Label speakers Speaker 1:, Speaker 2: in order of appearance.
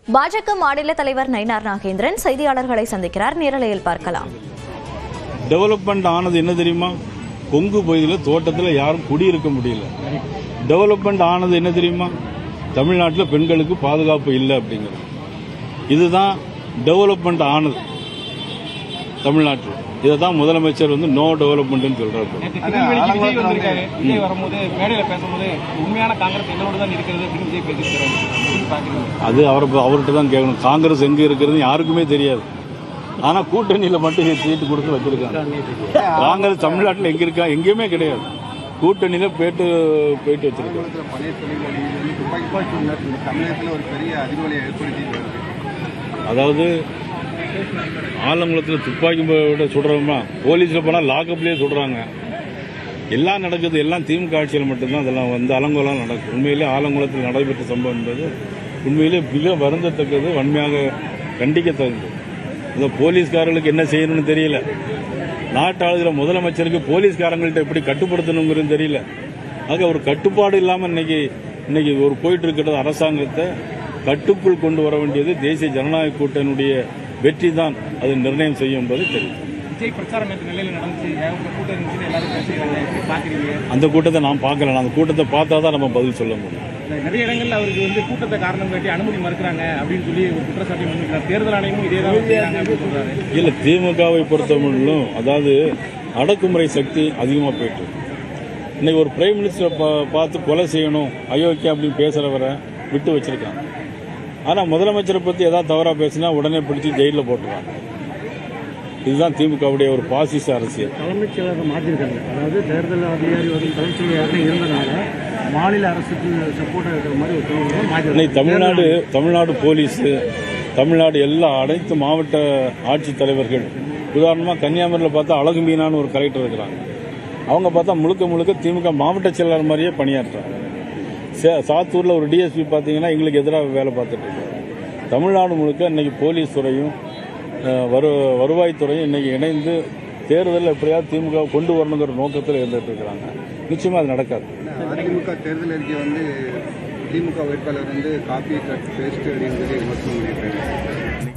Speaker 1: பாஜக மாநில தலைவர் நயினார் நாகேந்திரன் செய்தியாளர்களை சந்திக்கிறார். நேரலையில் பார்க்கலாம்.
Speaker 2: டெவலப்மெண்ட் ஆனது என்ன தெரியுமா? கொங்கு பகுதியில் தோட்டத்தில் யாரும் குடியிருக்க முடியல. டெவலப்மெண்ட் ஆனது என்ன தெரியுமா? தமிழ்நாட்டில் பெண்களுக்கு பாதுகாப்பு இல்லை அப்படிங்கிறது. இதுதான் டெவலப்மெண்ட் ஆனது தமிழ்நாட்டில். இதை தான் முதலமைச்சர் நோ டெவலப்மெண்ட் சொல்றாரு. அது அவர்கிட்ட தான் கேட்கணும். காங்கிரஸ் எங்க இருக்கிறது யாருக்குமே தெரியாது. ஆனா கூட்டணியில மட்டும் சீட்டு கொடுத்து வச்சிருக்காங்க. காங்கிரஸ் தமிழ்நாட்டில் எங்க இருக்கா? எங்கேயுமே கிடையாது. கூட்டணியில போயிட்டு வச்சிருக்காங்க. அதாவது ஆலங்குளத்தில் துப்பாக்கி விட சுடுறோமா, போலீஸில் போனால் லாக்அப்லேயே சுடுறாங்க. எல்லாம் நடக்குது. எல்லாம் திமுக ஆட்சியில் மட்டும்தான் அதெல்லாம் அலங்கோலம் நடக்கும். உண்மையிலே ஆலங்குளத்தில் நடைபெற்ற சம்பவம் என்பது உண்மையிலே மிக வருந்தத்தக்கது, வன்மையாக கண்டிக்கத்தக்கது. இந்த போலீஸ்காரர்களுக்கு என்ன செய்யணும்னு தெரியல. நாட்டு ஆளுகிற முதலமைச்சருக்கு போலீஸ்காரங்கள்ட்ட எப்படி கட்டுப்படுத்தணுங்கிறது தெரியல. ஆக ஒரு கட்டுப்பாடு இல்லாமல் இன்னைக்கு ஒரு போயிட்டு இருக்கிற அரசாங்கத்தை கட்டுக்குள் கொண்டு வர வேண்டியது தேசிய ஜனநாயக கூட்டணியுடைய வெற்றி தான் அது நிர்ணயம் செய்யும் என்பது தெரியும். அந்த கூட்டத்தை நான் பார்க்கல. அந்த கூட்டத்தை பார்த்தா தான் நம்ம பதில் சொல்ல முடியும்.
Speaker 3: நிறைய இடங்கள்ல அவருக்கு கூட்டத்தை காரணம் காட்டி அனுமதி மறுக்கிறாங்க அப்படின்னு சொல்லி ஒரு குற்றச்சாட்டை முன்வைக்கிறார். தேர்தல் ஆணையமும் இதே தான் சொல்றாரு.
Speaker 2: இல்ல, திமுகவை பொறுத்தவரையிலும் அதாவது அடக்குமுறை சக்தி அதிகமாக போயிட்டு இன்னைக்கு ஒரு பிரைம் மினிஸ்டரை பார்த்து கொலை செய்யணும் அயோக்கியம் அப்படின்னு பேசுறவரை விட்டு வச்சிருக்காங்க. ஆனா முதலமைச்சரை பத்தி ஏதாவது தவறா பேசினா உடனே பிடிச்சி ஜெயிலில் போட்டுருவாங்க. இதுதான் திமுகவுடைய ஒரு பாசிச அரசியல்.
Speaker 3: தலைமைச் செயலரை மாற்றிருக்காங்க. அதாவது தேர்தல் அதிகாரி தலைமைச் செயலராக இருந்தனால மாநில அரசுக்கு சப்போர்ட்டாக இருக்கிற மாதிரி
Speaker 2: இன்னைக்கு தமிழ்நாடு போலீஸ், தமிழ்நாடு அனைத்து மாவட்ட ஆட்சித்தலைவர்கள், உதாரணமாக கன்னியாகுமரியில் பார்த்தா அழகு மீனான்னு ஒரு கலெக்டர் இருக்கிறாங்க. அவங்க பார்த்தா முழுக்க திமுக மாவட்ட செயலாளர் மாதிரியே பணியாற்றுறாங்க. சாத்தூரில் ஒரு டிஎஸ்பி பார்த்தீங்கன்னா எங்களுக்கு எதிராக வேலை பார்த்துட்டு இருக்காங்க. தமிழ்நாடு முழுக்க இன்னைக்கு போலீஸ் துறையும் வருவாய்த்துறையும் இன்னைக்கு இணைந்து தேர்தலில் எப்படியாவது திமுக கொண்டு வரணுங்கிற நோக்கத்தில் இருந்துட்டு இருக்கிறாங்க. நிச்சயமா அது நடக்காது.
Speaker 4: அதிமுக தேர்தல் அறிக்கை திமுக வேட்பாளர் காப்பி பேஸ்ட் அப்படின்னு சொல்லி விமர்சனம் பண்ணியிருக்காங்க.